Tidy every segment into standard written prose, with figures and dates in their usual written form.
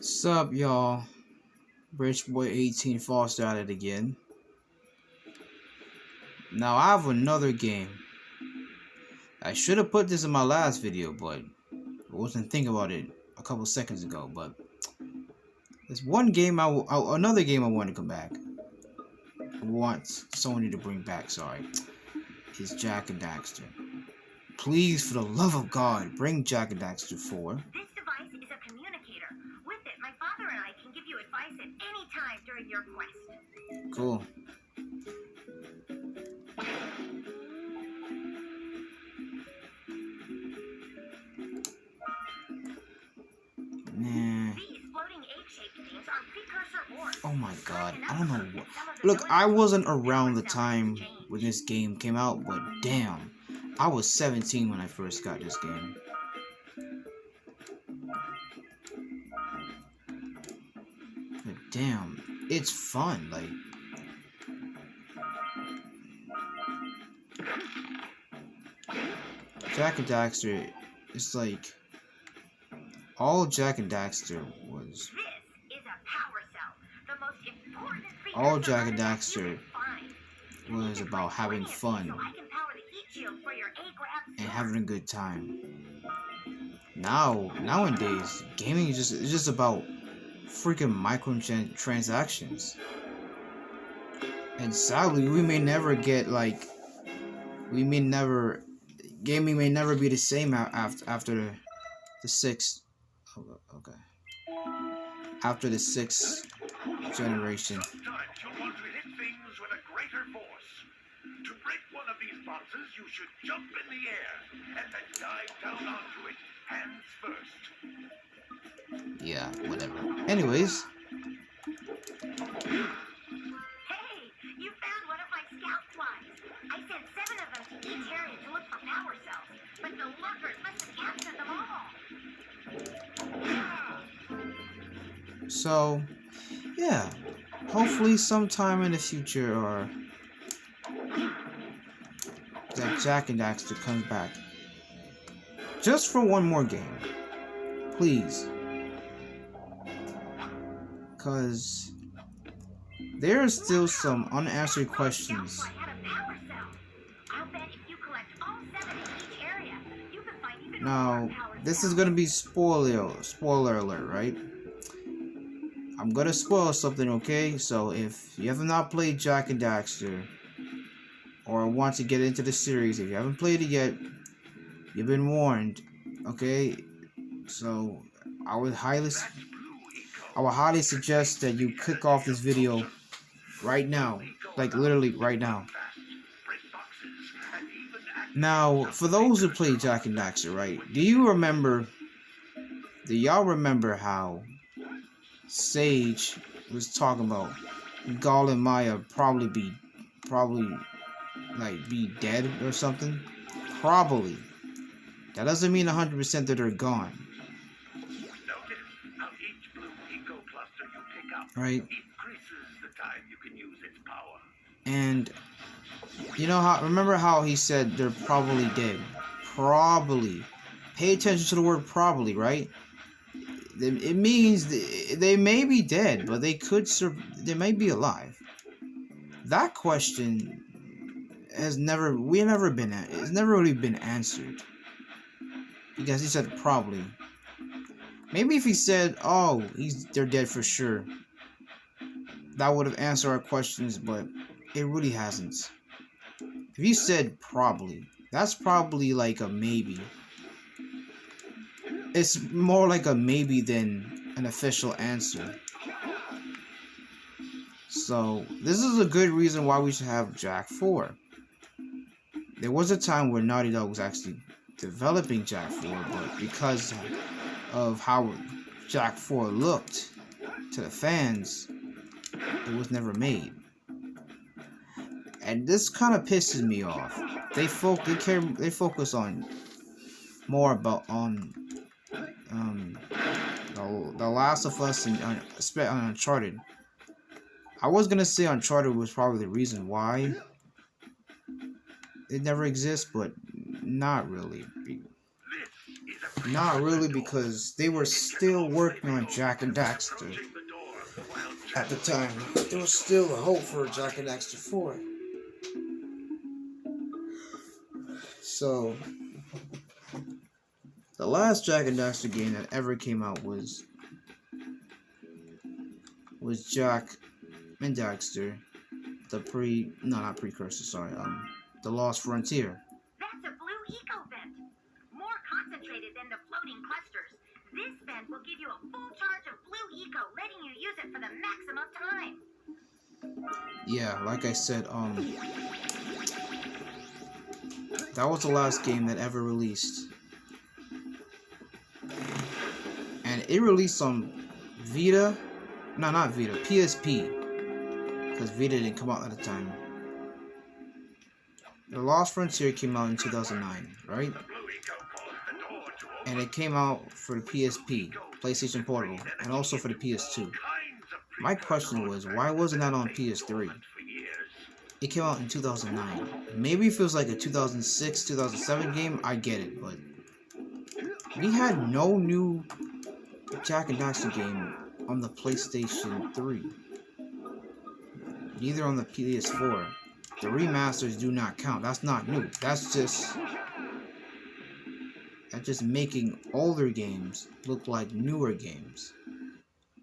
Sup, y'all? Rich Boy 18 Foster at it again. Now I have another game. I should have put this in my last video, but I wasn't thinking about it a couple seconds ago. But there's one game another game I want to come back. I want Sony to bring back. Sorry, is Jak and Daxter. Please, for the love of God, bring Jak and Daxter 4. This device is a communicator. With it, my father and I can give you advice at any time during your quest. Cool. Nah. These floating egg-shaped things are precursor ores. Oh my god, I don't know what. Look, I wasn't around the time when this game came out, but damn, I was 17 when I first got this game. But damn, it's fun, like. Jak and Daxter, it's like all Jak and Daxter was. This is a power cell, the most important feature All Jak and Daxter was about having fun and having a good time. Nowadays, gaming is just about freaking microtransactions. And sadly, we may never get gaming may never be the same after the sixth. Okay. After the sixth generation. Sometimes you'll want to hit things with a greater force. To break one of these boxes, you should jump in the air and then dive down onto it, hands first. Yeah, whatever. Anyways. Hey, you found one of my scout flies. I sent 7 of them to each area to look for power cells, but the lurkers must have captured them all. So, yeah, hopefully sometime in the future, or that Jak and Daxter comes back, just for one more game, please, cause there are still some unanswered questions. Now, this is gonna be spoiler alert, right? I'm gonna spoil something, okay? So if you have not played Jak and Daxter, or want to get into the series, if you haven't played it yet, you've been warned, okay? So I would highly suggest that you click off this video right now, like literally right now. Now, for those who play Jak and Daxter, right? Do y'all remember how Sage was talking about Gall and Maya probably be dead or something? Probably. That doesn't mean 100% that they're gone. Right? And you know how, remember how he said they're probably dead? Probably. Pay attention to the word probably, right? It means they may be dead, but they may be alive. That question it's never really been answered. Because he said probably. Maybe if he said, oh, they're dead for sure, that would have answered our questions, but it really hasn't. If you said probably, that's probably like a maybe. It's more like a maybe than an official answer. So, this is a good reason why we should have Jak 4. There was a time where Naughty Dog was actually developing Jak 4, but because of how Jak 4 looked to the fans, it was never made. And this kind of pisses me off. They focus on more about The Last of Us and Uncharted. I was gonna say Uncharted was probably the reason why it never exists, but not really. This is a Not really, because they were still working on Jak and Daxter at the time. There was still a hope for Jak and Daxter 4. So, the last Jak and Daxter game that ever came out was Jak and Daxter, not precursor, sorry, the Lost Frontier. That's a blue eco vent. More concentrated than the floating clusters. This vent will give you a full charge of blue eco, letting you use it for the maximum time. Yeah, like I said, that was the last game that ever released. And it released on Vita. No, not Vita. PSP. Because Vita didn't come out at the time. The Lost Frontier came out in 2009, right? And it came out for the PSP, PlayStation Portable, and also for the PS2. My question was, why wasn't that on PS3? It came out in 2009. Maybe if it was like a 2006, 2007 game, I get it, but we had no new Jak and Daxter game on the PlayStation 3. Neither on the PS4. The remasters do not count. That's not new. That's just making older games look like newer games.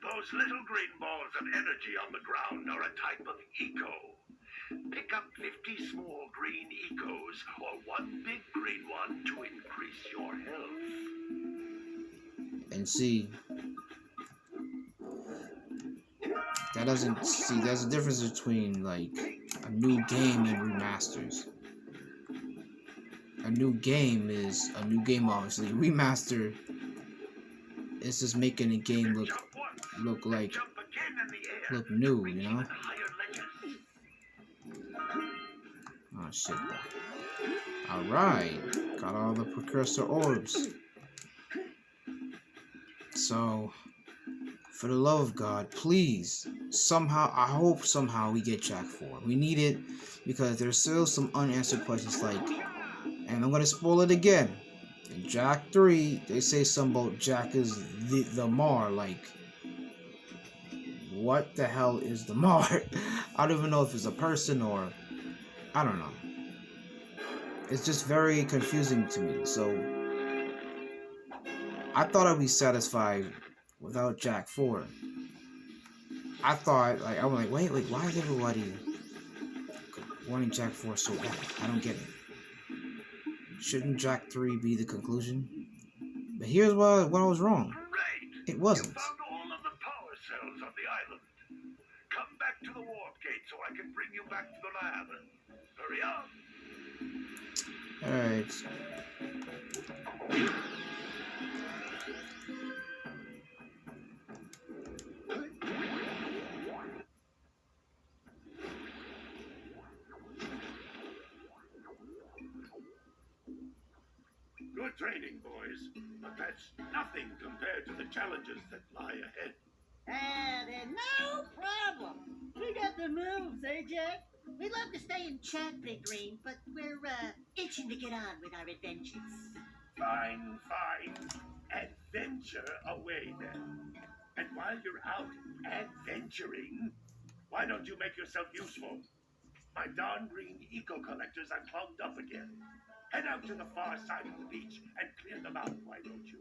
Those little green balls of energy on the ground are a type of eco. Pick up 50 small green ecos or one big green one to increase your health. And see, there's a difference between like a new game and remasters. A new game is a new game, obviously. Remaster is just making a game look new, you know? Oh shit. Alright, got all the precursor orbs. So, for the love of God, please, I hope somehow we get Jak 4. We need it, because there's still some unanswered questions like, and I'm gonna spoil it again. In Jak 3, they say something about Jak is the Mar, like, what the hell is the Mar? I don't even know if it's a person or, I don't know. It's just very confusing to me, so I thought I'd be satisfied without Jak 4. I thought, like, I was like, wait, why is everybody wanting Jak 4 so bad? I don't get it. Shouldn't Jak 3 be the conclusion? But here's what I was wrong. Great! It wasn't. You found all of the power cells on the island. Come back to the warp gate so I can bring you back to the lab. Hurry up! Alright. Good training, boys, but that's nothing compared to the challenges that lie ahead. And no problem. We got the moves, eh, Jack? We'd love to stay in chat, Big Green, but we're itching to get on with our adventures. Fine. Adventure away then. And while you're out adventuring, why don't you make yourself useful? My darn green eco collectors are clogged up again. Head out to the far side of the beach and clear them out, why don't you?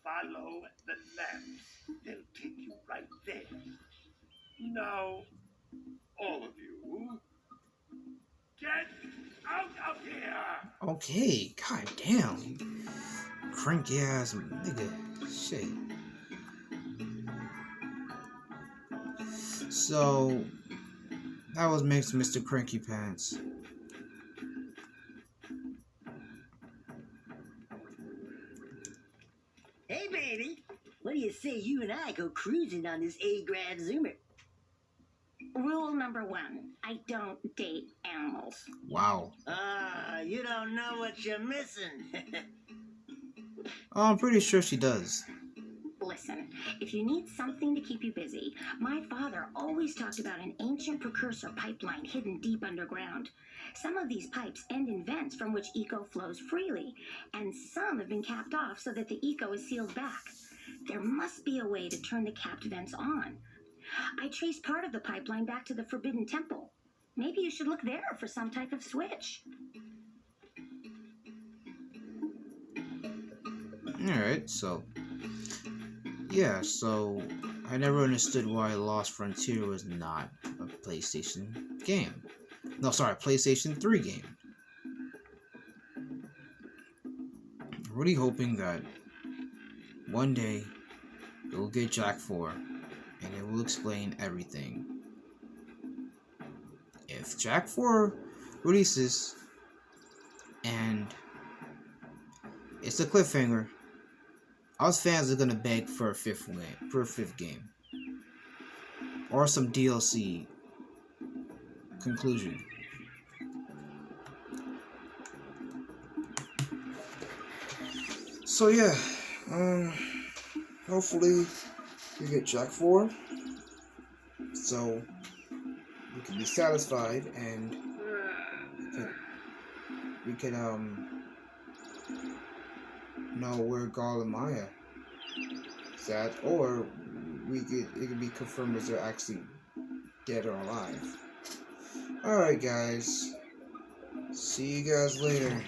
Follow the lamps. They'll take you right there. Now, all of you, get out of here! Okay, god damn. Cranky ass nigga. Shit. So, that was Mr. Cranky Pants. Hey, baby. What do you say you and I go cruising on this A-grad Zoomer? Rule number 1, I don't date animals. Wow. You don't know what you're missing. Oh, I'm pretty sure she does. Listen, listen, if you need something to keep you busy, my father always talked about an ancient precursor pipeline hidden deep underground. Some of these pipes end in vents from which eco flows freely, and some have been capped off so that the eco is sealed back. There must be a way to turn the capped vents on. I traced part of the pipeline back to the Forbidden Temple. Maybe you should look there for some type of switch. Alright, so yeah, so I never understood why Lost Frontier was not a PlayStation game. No, sorry, PlayStation 3 game. I'm really hoping that one day it will get Jack 4 and it will explain everything. If Jack 4 releases and it's a cliffhanger, us fans are gonna beg for a fifth game, or some DLC conclusion. So yeah, hopefully we get Jack 4, so we can be satisfied and we can know where Gall and Maya is at, or it can be confirmed as they're actually dead or alive. Alright guys, see you guys later.